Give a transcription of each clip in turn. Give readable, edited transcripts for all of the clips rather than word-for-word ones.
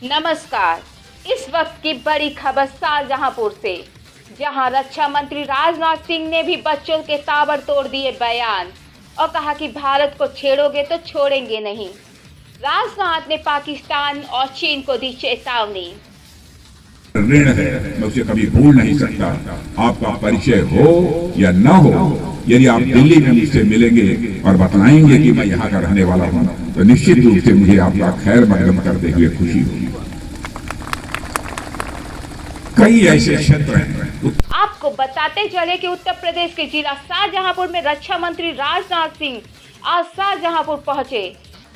नमस्कार। इस वक्त की बड़ी खबर शाहजहांपुर से, जहां रक्षा मंत्री राजनाथ सिंह ने भी बच्चों के ताबड़तोड़ दिए बयान और कहा कि भारत को छेड़ोगे तो छोड़ेंगे नहीं। राजनाथ ने पाकिस्तान और चीन को दी चेतावनी। ऋण है, मैं उसे कभी भूल नहीं सकता। आपका परिचय हो या न हो, यदि आप दिल्ली में मुझसे मिलेंगे और बतलाएंगे कि मैं यहाँ का रहने वाला हूँ, तो निश्चित रूप से मुझे आपका खैर मकदम करते हुए खुशी होगी। कई ऐसे क्षेत्र हैं। आपको बताते चले कि उत्तर प्रदेश के जिला शाहजहांपुर में रक्षा मंत्री राजनाथ सिंह आज शाहजहांपुर पहुंचे,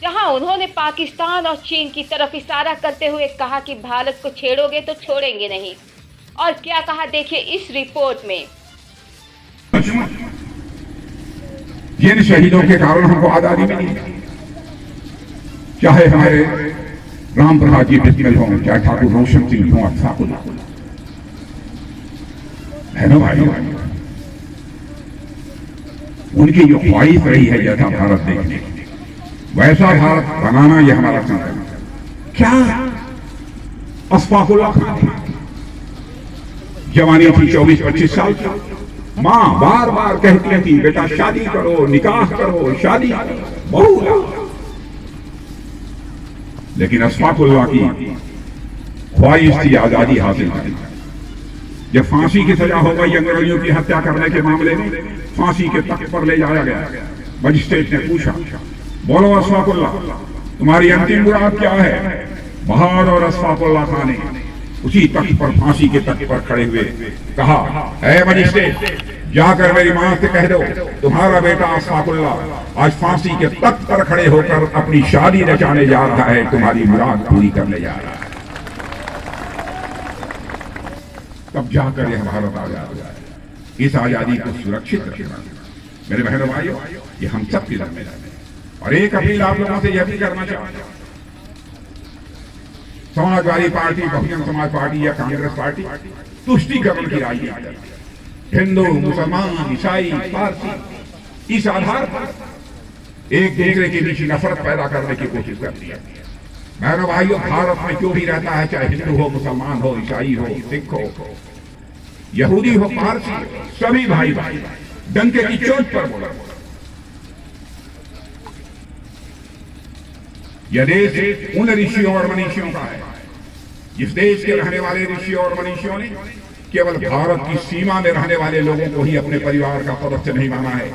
जहां उन्होंने पाकिस्तान और चीन की तरफ इशारा करते हुए कहा कि भारत को छेड़ोगे तो छोड़ेंगे नहीं। और क्या कहा, देखिए इस रिपोर्ट में। जिन शहीदों के कारण हमको आजादी मिली, चाहे हमारे राम प्रसाद जी बिस्मिल हों, चाहे ठाकुर रोशन सिंह हों, बहनों भाइयों, उनकी जो ख्वाहिश रही है जैसा भारत देखने, वैसा भारत बनाना यह हमारा संकल्प है। क्या अशफाकुल्लाह खान जवानी थी 24-25 साल की, माँ बार बार कहती थी बेटा शादी करो, निकाह करो, शादी बहू लाओ, लेकिन अशफाकुल्लाह की ख्वाहिश थी आजादी हासिल करना। जब फांसी की सजा हो गई अंग्रेजों की हत्या करने के मामले में, फांसी के तख्त पर ले जाया गया। मजिस्ट्रेट ने पूछा, बोलो अशफाकुल्लाह, तुम्हारी अंतिम मुराद क्या है? बहादुर अशफाकुल्लाह खान ने उसी तख्त पर, फांसी के तख्त पर खड़े हुए कहा, ऐ मजिस्ट्रेट, जाकर मेरी मां से कह दो तुम्हारा बेटा अशफाकुल्लाह आज फांसी के तख्त पर खड़े होकर अपनी शादी रचाने जा रहा है, तुम्हारी मुराद पूरी करने जा रहा है। तब जाकर यह भारत आजाद हुआ है। इस आजादी को सुरक्षित रखना मेरे बहनों भाइयों, ये हम सब की जिम्मेदारी है। और एक अपील आप लोगों से यह भी करना चाहता हूं, समाजवादी पार्टी, बहुजन समाज पार्टी या कांग्रेस पार्टी तुष्टीकरण की राजनीति करती है। हिंदू, मुसलमान, ईसाई, पारसी, इस आधार पर एक दूसरे के बीच नफरत पैदा करने की कोशिश करती है। बहनों भाइयों, भारत में जो भी रहता है, चाहे हिंदू हो, मुसलमान हो, ईसाई हो, सिख हो, यहूदी हो, पारसी, सभी भाई भाई डंके की चोट पर बोला। यह देश उन ऋषियों और मनीषियों का है जिस देश के रहने वाले ऋषियों और मनीषियों ने केवल भारत की सीमा में रहने वाले लोगों को ही अपने परिवार का सदस्य नहीं माना है,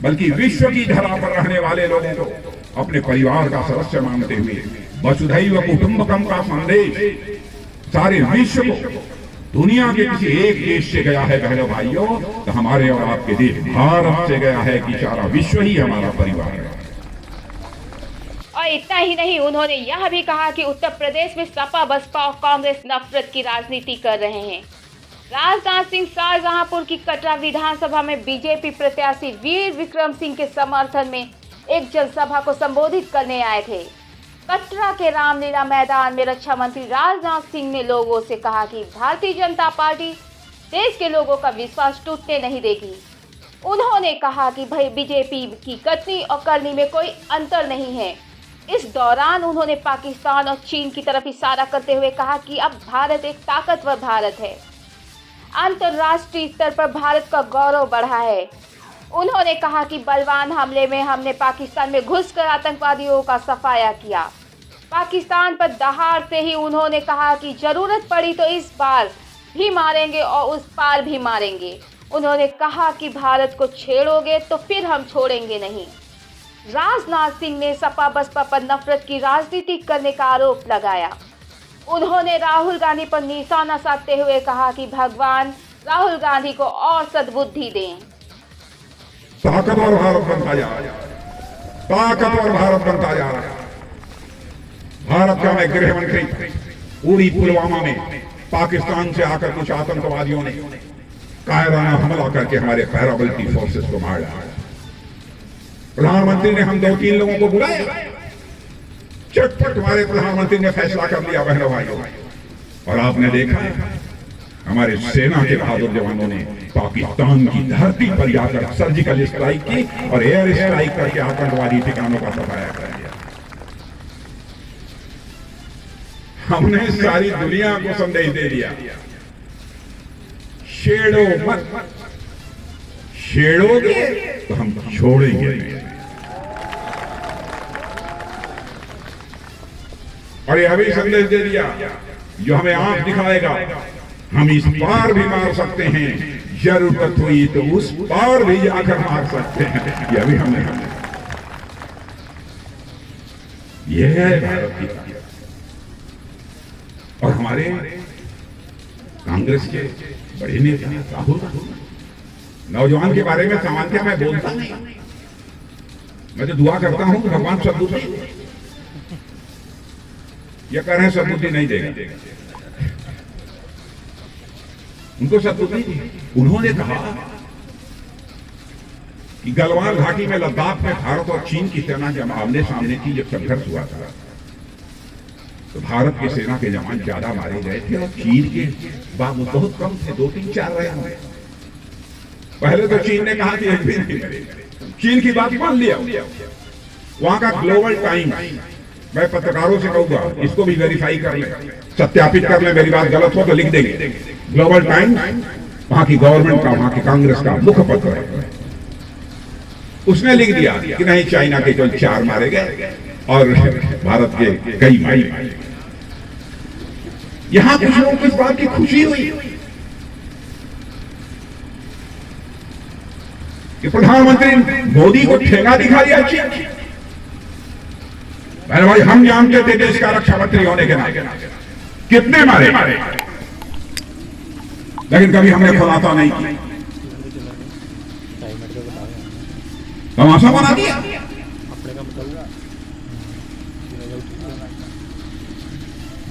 बल्कि विश्व की धरा पर रहने वाले लोगों को अपने परिवार का सदस्य मानते हुए वसुधैव कुटुंबकम का संदेश सारे विश्व को, दुनिया के किसी एक देश से गया है बहनों भाइयों, तो हमारे और आपके देश भारत से गया है कि सारा विश्व ही हमारा परिवार है। और इतना ही नहीं, उन्होंने यह भी कहा कि उत्तर प्रदेश में सपा, बसपा और कांग्रेस नफरत की राजनीति कर रहे हैं। राजनाथ सिंह शाहजहांपुर की कटरा विधानसभा में बीजेपी प्रत्याशी वीर विक्रम सिंह के समर्थन में एक जनसभा को संबोधित करने आए थे। कटरा के रामलीला मैदान में रक्षा मंत्री राजनाथ सिंह ने लोगों से कहा कि भारतीय जनता पार्टी देश के लोगों का विश्वास टूटने नहीं देगी। उन्होंने कहा कि भाई बीजेपी की कथनी और करनी में कोई अंतर नहीं है। इस दौरान उन्होंने पाकिस्तान और चीन की तरफ इशारा करते हुए कहा कि अब भारत एक ताकतवर भारत है, अंतर्राष्ट्रीय स्तर पर भारत का गौरव बढ़ा है। उन्होंने कहा कि बलवान हमले में हमने पाकिस्तान में घुसकर आतंकवादियों का सफाया किया। पाकिस्तान पर दहाड़ते ही उन्होंने कहा कि जरूरत पड़ी तो इस पार भी मारेंगे और उस पार भी मारेंगे। उन्होंने कहा कि भारत को छेड़ोगे तो फिर हम छोड़ेंगे नहीं। राजनाथ सिंह ने सपा बसपा पर नफरत की राजनीति करने का आरोप लगाया। उन्होंने राहुल गांधी पर निशाना साधते हुए कहा कि भगवान राहुल गांधी को और सद्बुद्धि दें। ताकतवर भारत बनता जा रहा है, ताकतवर भारत बनता जा रहा है। भारत का मैं गृह मंत्री उड़ी पुलवामा में पाकिस्तान से आकर कुछ आतंकवादियों ने कायराना हमला करके हमारे पैरामिलिट्री फोर्सेस को मार डाला। प्रधानमंत्री ने हम 2-3 लोगों को बुलाया, चटपट हमारे प्रधानमंत्री ने फैसला कर लिया बहनों भाइयों। और आपने देखा हमारे सेना के बहादुर जवानों ने पाकिस्तान की धरती पर जाकर सर्जिकल स्ट्राइक की और एयर स्ट्राइक करके आतंकवादी ठिकानों का सफाया कर दिया। हमने सारी दुनिया को संदेश दे दिया, छेड़ो मत, छेड़ोगे तो हम छोड़ेंगे नहीं। और ये अभी संदेश दे दिया, जो हमें आंख दिखाएगा हम इस पार भी मार सकते हैं, जरूरत हुई तो उस पार भी जाकर मार सकते हैं। ये अभी हमने ये है भारत की ताकत। और हमारे कांग्रेस के बड़े नेता राहुल नौजवान के बारे में सामान्य मैं बोलता नहीं, मैं तो दुआ करता हूं कि भगवान सद्बुद्धि, ये कह रहे हैं सद्बुद्धि नहीं देगा, उनको सद्बुद्धि दी। उन्होंने कहा कि गलवान घाटी में लद्दाख में भारत और चीन की सेना के आमने सामने की जब संघर्ष हुआ था तो भारत की सेना के जवान ज्यादा मारे गए थे और चीन के बाबू बहुत कम थे, 2-3-4 रहे होंगे। पहले तो चीन ने कहा कि एक भी नहीं मरेगा, चीन की बात मान लिया। वहां का ग्लोबल टाइम, मैं पत्रकारों से कहूंगा इसको भी वेरीफाई कर ले, सत्यापित कर ले, मेरी बात गलत हो तो लिख देंगे। ग्लोबल टाइम वहां की गवर्नमेंट का, वहां की कांग्रेस का मुख्य पत्र है, उसने लिख दिया कि नहीं चाइना के केवल 4 मारे गए और भारत के कई मारे। यहां कुछ लोगों को इस बात की खुशी हुई कि प्रधानमंत्री मोदी को ठेंगा दिखा दिया चीन। मैंने भाई हम जानते थे देश का रक्षा मंत्री होने के नाते कितने मारे, लेकिन कभी हमने खुलासा नहीं किया, तमाशा बना दिया।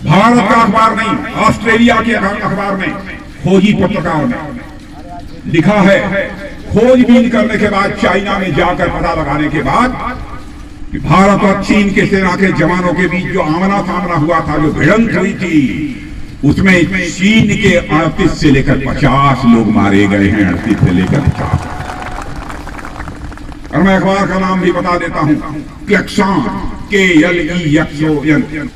भारत का अखबार नहीं, ऑस्ट्रेलिया के अखबार में खोजी पत्रकारों ने लिखा है, खोजबीन करने के बाद चाइना में जाकर पता लगाने के बाद कि भारत और चीन के सेना के जवानों के बीच जो आमना सामना हुआ था, जो भिड़ंत हुई थी, उसमें चीन के 38 से लेकर 50 लोग मारे गए हैं, 38 से लेकर 50। और मैं अखबार का नाम भी बता देता हूं, क्लेक्सॉन, KLEXON,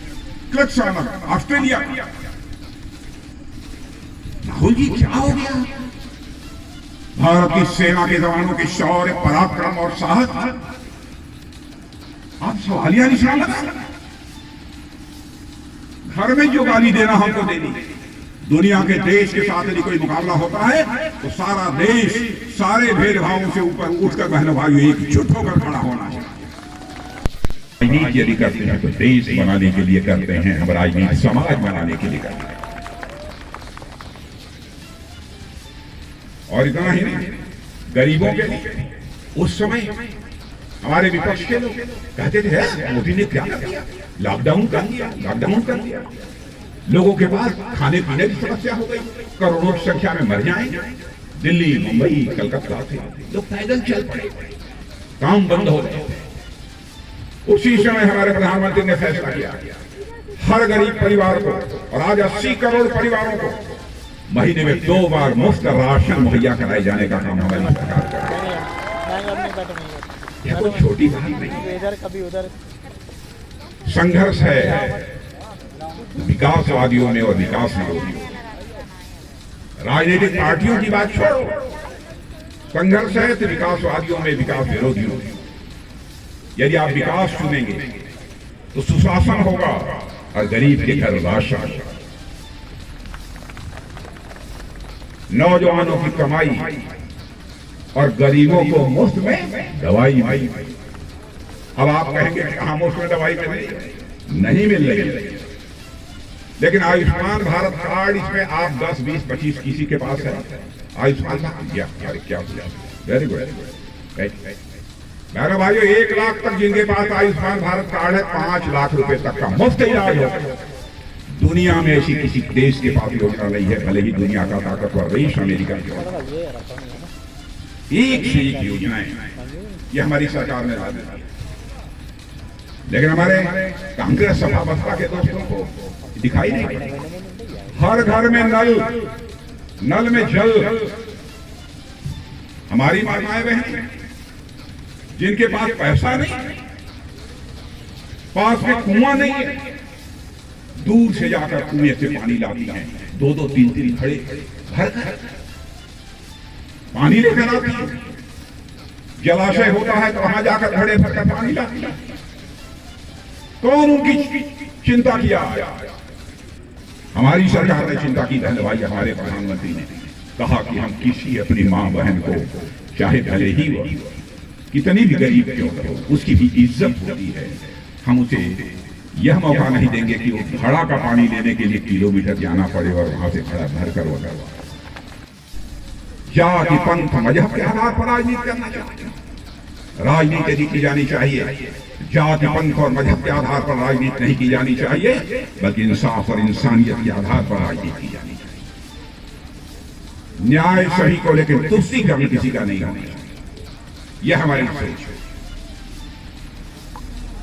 क्लेक्सॉन, ऑस्ट्रेलिया। राहुल जी क्या हो गया? भारत की सेना के जवानों के शौर्य, पराक्रम और साहस आप सवालिया निशान लगा। घर में जो गाली देना हमको देनी, दुनिया के देश के साथ यदि कोई मुकाबला होता है तो सारा देश सारे भेदभावों से ऊपर उठकर बहनों भाइयों एकजुट होकर खड़ा होना चाहिए। राजनीति यदि करते हैं तो देश बनाने के लिए करते हैं, हम राजनीति समाज बनाने के लिए करते हैं। और इतना ही नहीं, गरीबों के लिए उस समय हमारे विपक्ष के लोग कहते थे मोदी ने क्या किया, लॉकडाउन कर दिया, लॉकडाउन कर दिया, लोगों के पास खाने पीने की समस्या हो गई, करोड़ों की संख्या में मर जाएंगे। दिल्ली, मुंबई, कलकत्ता से लोग पैदल चल पड़े, काम बंद हो गए। उसी समय हमारे प्रधानमंत्री ने फैसला किया, हर गरीब परिवार को, और आज 80 करोड़ परिवारों को महीने में 2 बार मुफ्त राशन मुहैया कराए जाने का काम हमारी सरकार कर रही है। यह कोई छोटी बात नहीं, संघर्ष है विकासवादियों में और विकास विरोधियों। राजनीतिक पार्टियों की बात छोड़ो, संघर्ष है तो विकासवादियों में, विकास विरोधियों में। यदि आप विकास चुनेंगे तो सुशासन होगा और गरीब के घर राशन, नौजवानों की कमाई और गरीबों को मुफ्त में दवाई मिली। अब आप कहेंगे कि कहां मुफ्त में दवाई मिल रही? नहीं मिल रही, लेकिन आयुष्मान भारत कार्ड, इसमें आप 10, 20, 25 किसी के पास है आयुष्मान क्या वेरी गुड। मेरे भाइयों 1 लाख तक जिनके पास आयुष्मान भारत कार्ड है, 5 लाख रुपए तक का मुफ्त इलाज है। दुनिया में ऐसी किसी देश के पास योजना नहीं है, भले ही दुनिया का ताकतवर देश अमेरिका की, एक से एक योजनाएं ये हमारी सरकार ने ला दी। लेकिन हमारे कांग्रेस सपा बसपा के दोस्तों को दिखाई नहीं पड़ता। हर घर में नल में जल। हमारी माताएं बहनें जिनके पास पैसा नहीं, पास में कुआं नहीं है, दूर से जाकर कुएं से पानी लाती हैं, 2-2, 3-3 खड़े घर घर पानी लेकर आती है। जलाशय होता है तो वहां जाकर घड़े भरकर पानी लाती है। कौन उनकी चिंता किया? हमारी सरकार ने चिंता की। धन्यवाद हमारे प्रधानमंत्री ने कहा कि हम किसी अपनी मां बहन को, चाहे भले ही वो कितनी भी गरीब क्यों हो, उसकी भी इज्जत होती है। हम उसे यह मौका नहीं देंगे कि वो घड़ा का पानी लेने के लिए किलोमीटर जाना पड़े और वहां से घड़ा भर कर वगैरह। जाति पंथ मजहब के आधार पर राजनीति करना चाहते हैं। राजनीति यदि की जानी चाहिए, जाति पंथ और मजहब के आधार पर राजनीति नहीं की जानी चाहिए, बल्कि इंसाफ और इंसानियत के आधार पर राजनीति की जानी चाहिए। न्याय सही को लेकर तुष्टीकरण किसी का नहीं होना चाहिए। यह हमारी सोच है।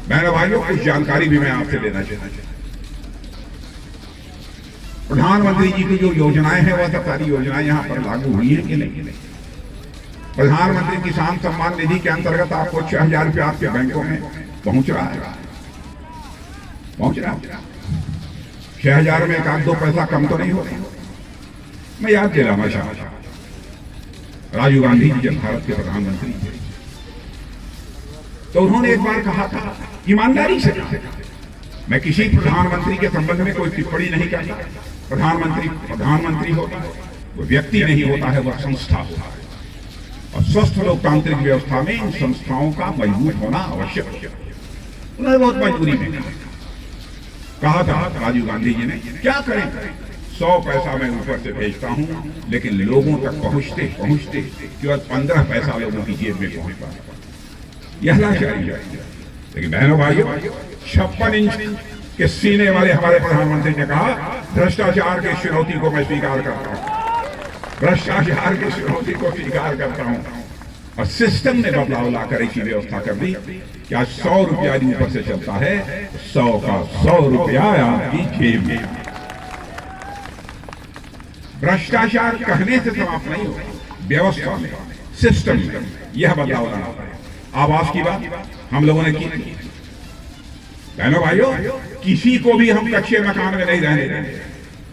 बहनों भाइयों, कुछ जानकारी भी मैं आपसे लेना चाहता हूं। प्रधानमंत्री जी की जो योजनाएं हैं वह सब सारी योजनाएं यहां पर लागू हुई है कि नहीं? प्रधानमंत्री किसान सम्मान निधि के अंतर्गत आपको 6,000 रुपया आपके बैंकों में पहुंच रहा है। 6,000 में 1-2 पैसा कम तो नहीं हो रहा। मैं याद दिलाना चाहता हूं, राजीव गांधी जी जब भारत के प्रधानमंत्री थे तो उन्होंने एक बार कहा था, ईमानदारी से कहा, मैं किसी प्रधानमंत्री के संबंध में कोई टिप्पणी नहीं करता। प्रधानमंत्री होता है, वो व्यक्ति नहीं होता है, वह संस्था होता है। और स्वस्थ लोकतांत्रिक व्यवस्था में इन संस्थाओं का मजबूत होना आवश्यक है। उन्होंने बहुत मजबूरी में कहा था राजीव गांधी जी ने, क्या करें, 100 पैसा मैं ऊपर से भेजता हूं, लेकिन लोगों तक पहुंचते पहुंचते केवल 15 पैसा लोगों की जेब में पहुंच पाता। यह लाचारी है। लेकिन बहनों भाइयों, 56 इंच के सीने वाले हमारे प्रधानमंत्री ने कहा, भ्रष्टाचार की चुनौती को मैं स्वीकार करता हूं, भ्रष्टाचार की चुनौती को स्वीकार करता हूं। और सिस्टम में बदलाव लाकर ऐसी व्यवस्था कर दी कि आज 100 रुपया ऊपर से चलता है, 100 का 100 रुपया आपकी जेब में। भ्रष्टाचार कहने से समाप्त नहीं होगा, व्यवस्था में, सिस्टम में यह बदलाव लाना है। आवास की बात हम लोगों ने की। बहनों भाइयों, किसी को भी हम कच्चे मकान में नहीं रहने देंगे,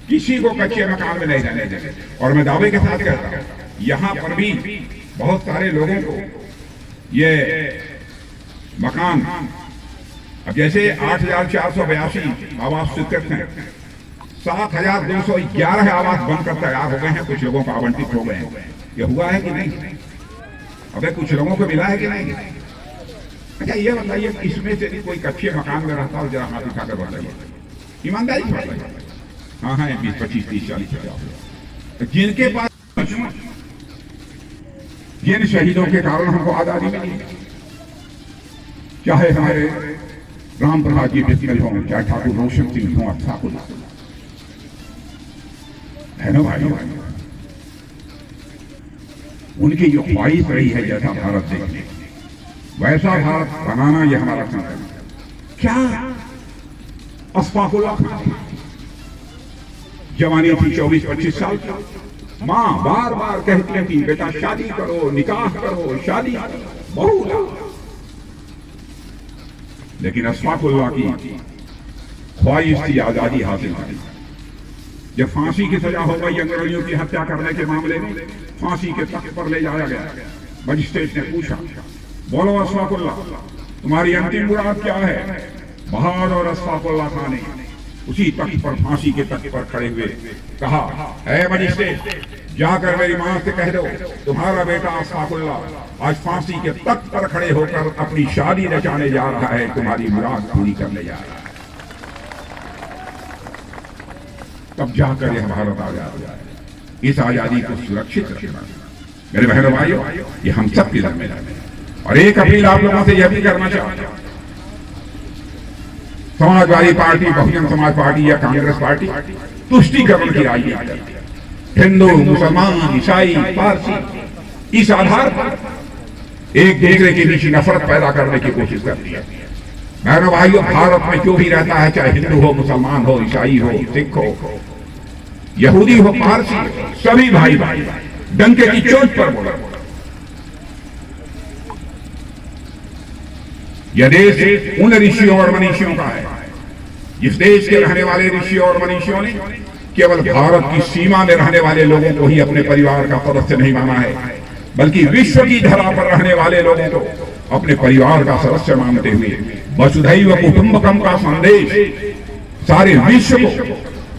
किसी को कच्चे मकान में नहीं रहने देंगे। और मैं दावे के साथ कहता हूं, यहां पर भी बहुत सारे लोगों को ये मकान, अब जैसे 8,482 आवास स्वीकृत हैं, 7,211 आवास बनकर तैयार हो गए हैं, कुछ लोगों को आवंटित हो गए हैं। ये हुआ है कि नहीं? अबे कुछ लोगों को मिला है कि नहीं? अच्छा ये बताइए, इसमें से कोई कच्चे मकान में रहता हो, जरा हाथ उठाकर बताइए, ईमानदारी से बताइए। हाँ हाँ, 20, 25, 30, 40, 50। जिनके पास, जिन शहीदों के कारण हमको आजादी मिली, चाहे हमारे राम प्रसाद जी बिस्मिल हों, चाहे ठाकुर रोशन सिंह हों, ठाकुर है ना भाई, उनकी जो ख्वाहिश रही है जैसा भारत देखने, वैसा भारत बनाना यह हमारा संकल्प है। क्या अशफाकुल्लाह खान जवानी थी 24-25 साल की, मां बार बार कहती थी, बेटा शादी करो, निकाह करो, शादी बहू लाओ। लेकिन अशफाकुल्लाह की ख्वाहिश थी आजादी हासिल करनी। जब फांसी की सजा हो गई अंग्रेजों की हत्या करने के मामले में, फांसी के तख्त पर ले जाया गया, मजिस्ट्रेट ने पूछा, बोलो अशफाकुल्लाह, तुम्हारी अंतिम मुराद क्या है? बहादुर अशफाकुल्लाह खान ने उसी तख्त पर, फांसी के तख्त पर खड़े हुए कहा, है मजिस्ट्रेट, जाकर मेरी मां से कह दो, तुम्हारा बेटा अशफाकुल्लाह आज फांसी के तख्त पर खड़े होकर अपनी शादी रचाने जा रहा है, तुम्हारी मुराद पूरी करने जा रहा है। तब जाकर यह भारत आजाद हो जाए। इस आजादी को सुरक्षित रखना मेरे बहनों भाइयों, ये हम सब की जिम्मेदारी है। और एक अपील आप लोगों से यह भी करना चाहता हूं, समाजवादी पार्टी, बहुजन समाज पार्टी या कांग्रेस पार्टी तुष्टीकरण की राजनीति करती है। हिंदू, मुसलमान, ईसाई, पारसी, इस आधार पर एक दूसरे के बीच नफरत पैदा करने की कोशिश करती है। बहनों भाइयों, भारत में जो भी रहता है, चाहे हिंदू हो, मुसलमान हो, ईसाई हो, सिख हो, यहूदी हो, पारसी हो, सभी भाई भाई डंके की चोट पर बोला। यह देश उन ऋषियों और मनीषियों का है इस देश के रहने वाले ऋषि और मनीषियों ने केवल भारत की सीमा में रहने वाले लोगों को ही अपने परिवार का सदस्य नहीं माना है, बल्कि विश्व की धरा पर रहने वाले लोगों को अपने परिवार का सदस्य मानते हुए वसुधैव कुटुंबकम का संदेश सारे विश्व को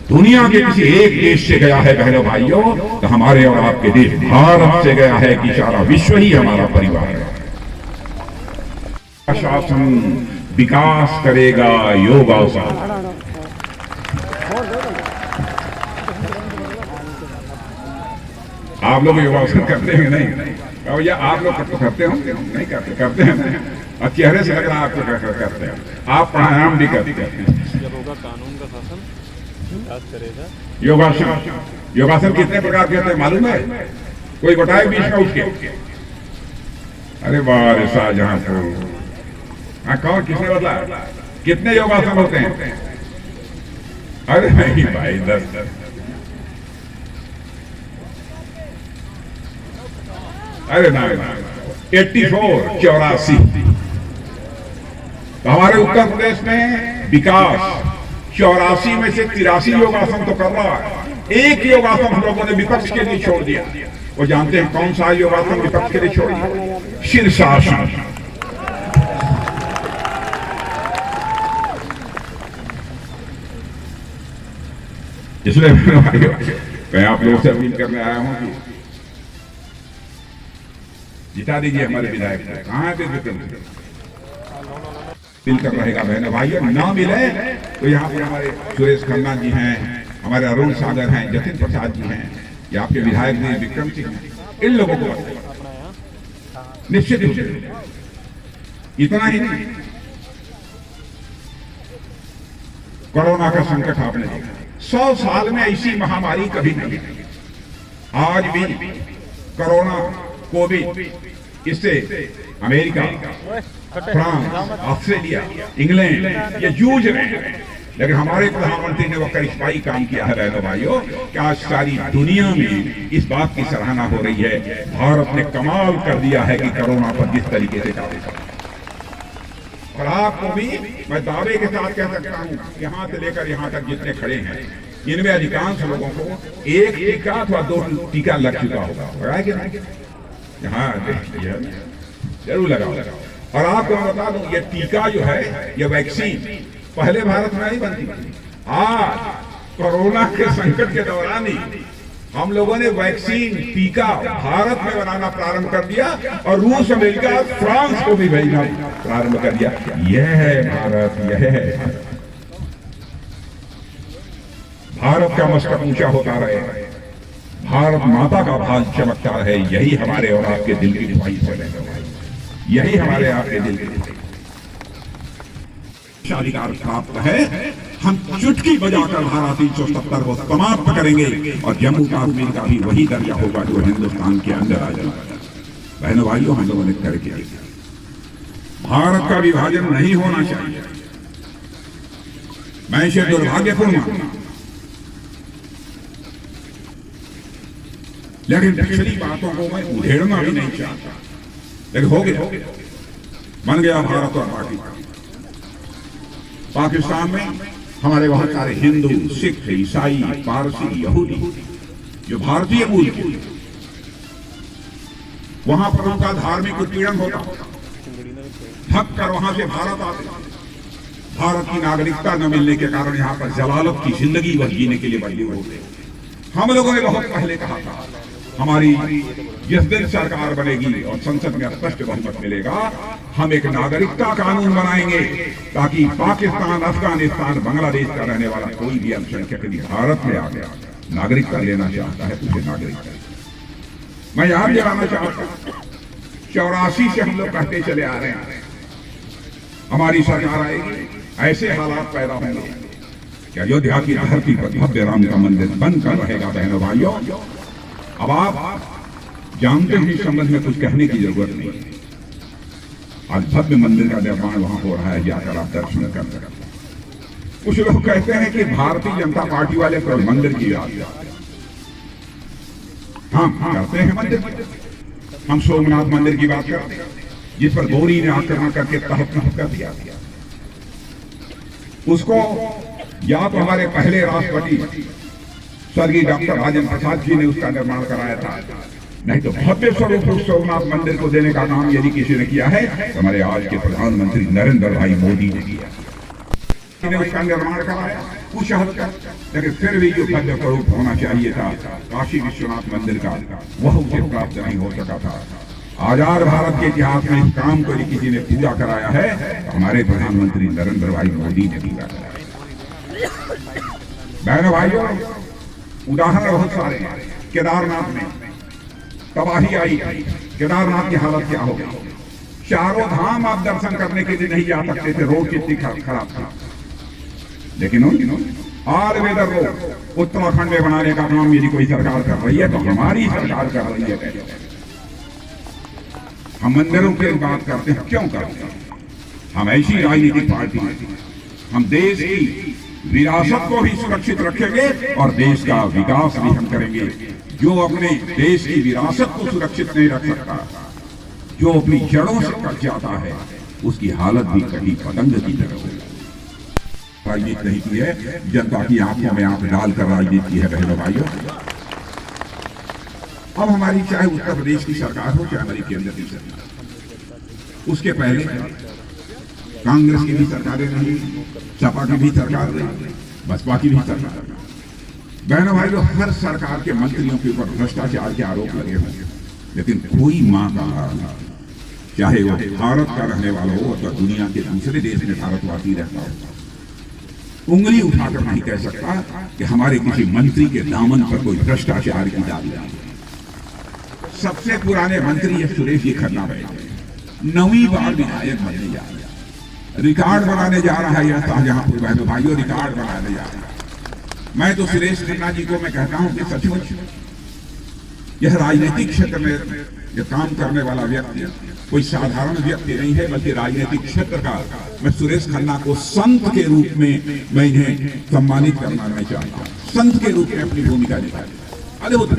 दुनिया के किसी एक देश से गया है बहनों भाइयों, तो हमारे और आपके देश भारत से गया है कि सारा विश्व ही हमारा परिवार है। शासन विकास करेगा योगासन। आप लोग योगासन करते हैं नहीं? भैया आप लोग करते हो नहीं? करते हैं और चेहरे से लग रहा है आपको करते हैं। आप प्राणायाम भी करते हैं। जब होगा कानून का शासन याद करेगा। योगासन कितने प्रकार के होते हैं मालूम है? कोई बताए बीच में उठ के? अरे वाह शाहजहांपुर, हाँ कौन किसने बता कितने योगासन होते हैं? अरे नहीं भाई 10। अरे ना 84 तो हमारे उत्तर प्रदेश में विकास 84 में से 83 योगासन तो कर रहा है। एक योगासन हम लोगों ने विपक्ष के लिए छोड़ दिया। वो जानते हैं कौन सा योगासन विपक्ष के लिए छोड़ दिया? शीर्षासन। इसलिए मैं आप लोगों से अपील करने आया हूं कि जिता दीजिए हमारे विधायक को। कहाँ थे विक्रम मिलकर रहेगा बहन भाइयों, ना मिले तो यहाँ पे हमारे सुरेश खन्ना जी हैं, हमारे अरुण सागर हैं, जतिन प्रसाद जी हैं, ये आपके विधायक जी विक्रम सिंह हैं, इन लोगों को निश्चित रूप से। इतना ही नहीं, कोरोना का संकट आपने देखा, 100 साल में ऐसी महामारी कभी नहीं। आज भी कोरोना कोविड इससे अमेरिका, फ्रांस, ऑस्ट्रेलिया, इंग्लैंड ये जूझ रहे हैं, लेकिन हमारे प्रधानमंत्री ने वो करिश्माई काम किया है बहनों भाइयों कि आज सारी दुनिया में इस बात की सराहना हो रही है, भारत ने कमाल कर दिया है कि कोरोना पर जिस तरीके से काम किया। और आपको भी मैं दावे के साथ कह सकता हूं, यहां से लेकर यहां तक जितने खड़े हैं इनमें अधिकांश लोगों को एक टीका अथवा 2 टीका लग चुका होगा, कि नहीं? हाँ जरूर लगाओ। और आपको मैं बता दूं, ये टीका जो है, ये वैक्सीन पहले भारत में नहीं बनती थी। आज कोरोना के संकट के दौरान ही हम लोगों ने वैक्सीन टीका भारत में बनाना प्रारंभ कर दिया और रूस, अमेरिका, फ्रांस को भी भेजना प्रारंभ कर दिया। यह है भारत, यह है भारत का मस्तक ऊंचा होता रहे, भारत माता का भाग चमकता रहे। यही हमारे और आपके दिल की ख्वाहिश है, यही हमारे आपके दिल की अधिकार प्राप्त है। हम चुटकी बजाकर धारा 370 को समाप्त करेंगे और जम्मू कश्मीर का भी वही दर्जा होगा जो हिंदुस्तान के अंदर आ जाएगा। बहनों भाइयों, हम लोगों ने तय किया भारत का विभाजन नहीं होना चाहिए। मैं इसे दुर्भाग्यपूर्ण मानता हूं, लेकिन पिछली बातों को मैं उधेड़ना भी नहीं चाहता, लेकिन हो गया, बन गया भारत और पाकिस्तान में हमारे बहुत सारे हिंदू, सिख, ईसाई, पारसी, यहूदी जो भारतीय मूल के, वहां पर उनका धार्मिक उत्पीड़न होता, थक कर वहां से भारत आते, भारत की नागरिकता न मिलने के कारण यहाँ पर जलालत की जिंदगी वह जीने के लिए मजबूर होते। हम लोगों ने बहुत पहले कहा था, हमारी जिस दिन सरकार बनेगी और संसद में स्पष्ट बहुमत मिलेगा, हम एक नागरिकता कानून बनाएंगे ताकि पाकिस्तान, अफगानिस्तान, बांग्लादेश का रहने वाला कोई भी अल्पसंख्यक यदि भारत में आ गया, नागरिकता लेना चाहता है, उसे नागरिकता। मैं याद दिलाना चाहता हूं, 84 से हम लोग कहते चले आ रहे हैं हमारी सरकार आएगी, ऐसे हालात पैदा होंगे कि अयोध्या की धरती पर भव्य राम का मंदिर बनकर रहेगा। बहनों भाइयों, अब आप जानते हैं इस संबंध में कुछ कहने की जरूरत नहीं। आज भव्य मंदिर का निर्माण वहां हो रहा है, जाकर आप दर्शन कर सकते हैं। कुछ लोग कहते हैं कि भारतीय जनता पार्टी वाले केवल मंदिर की बात करते हैं। हम करते हैं मंदिर, हम सोमनाथ मंदिर की बात करते हैं जिस पर गौरी ने आक्रमण करके तहस नहस कर दिया, उसको या तो हमारे पहले राष्ट्रपति स्वर्गीय डॉक्टर राजेंद्र प्रसाद जी ने उसका निर्माण कराया था, नहीं तो भव्य स्वरूप सोमनाथ मंदिर को देने का काम यदि किसी ने किया है तो हमारे आज के प्रधानमंत्री नरेंद्र भाई मोदी ने किया। उसका निर्माण कराया कुछ हद तक, लेकिन फिर भी जो भव्य स्वरूप होना चाहिए था काशी विश्वनाथ मंदिर का, वह उसे प्राप्त नहीं हो सका था। आजाद भारत के इतिहास में इस काम को यदि किसी ने पूरा कराया है तो हमारे प्रधानमंत्री नरेंद्र भाई मोदी ने पूरा कराया। बहनों भाइयों, उदाहरण बहुत सारे हैं। केदारनाथ में तबाही आई, केदारनाथ की हालत क्या हो गई। चारों धाम आप दर्शन करने के लिए नहीं जा सकते थे, रोड कितनी खराब थी। लेकिन ऑल वेदर रोड उत्तराखंड में बनाने का काम यदि कोई सरकार कर रही है तो हमारी सरकार कर रही है। हम मंदिरों की बात करते हैं, क्यों करते हैं? हम ऐसी राजनीतिक पार्टी, हम देश की विरासत को भी सुरक्षित रखेंगे और देश का विकास भी हम करेंगे। जो अपने देश की विरासत को सुरक्षित नहीं रख सकता, जो अपनी जड़ों से कट जाता है, उसकी हालत भी कहीं पतंग की तरह होगी। राजनीति नहीं की है, जनता की आंखों में आंख डालकर राजनीति की है। बहनों भाइयों, अब हमारी चाहे उत्तर प्रदेश की सरकार हो चाहे हमारी केंद्र की सरकार, उसके पहले कांग्रेस की भी सरकारें रही, सपा की भी सरकार रही, बसपा की भी सरकार रही। बहनों भाइयों, हर सरकार के मंत्रियों के ऊपर भ्रष्टाचार के आरोप लगे होंगे, लेकिन कोई मां का हाल नहीं, चाहे वो भारत का रहने वाला हो अथवा दुनिया के दूसरे देश में भारतवासी रहता हो, उंगली उठाकर नहीं कह सकता कि हमारे किसी मंत्री के दामन पर कोई भ्रष्टाचार की दाग लगी। सबसे पुराने मंत्री है सुरेश जी खन्ना भाई, 9वीं बार विधायक बनने जा रहा है, रिकॉर्ड बनाने जा रहा है। यह शाहजहांपुर बहनों भाइयों रिकॉर्ड बनाने जा रहा है। मैं तो सुरेश खन्ना जी को मैं कहता हूं कि सचमुच यह राजनीतिक क्षेत्र में यह काम करने वाला व्यक्ति कोई साधारण व्यक्ति नहीं है, बल्कि राजनीतिक क्षेत्र का मैं सुरेश खन्ना को संत के रूप में मैं इन्हें सम्मानित करना चाहता हूं। संत के रूप में अपनी भूमिका निभाई। अद्भुत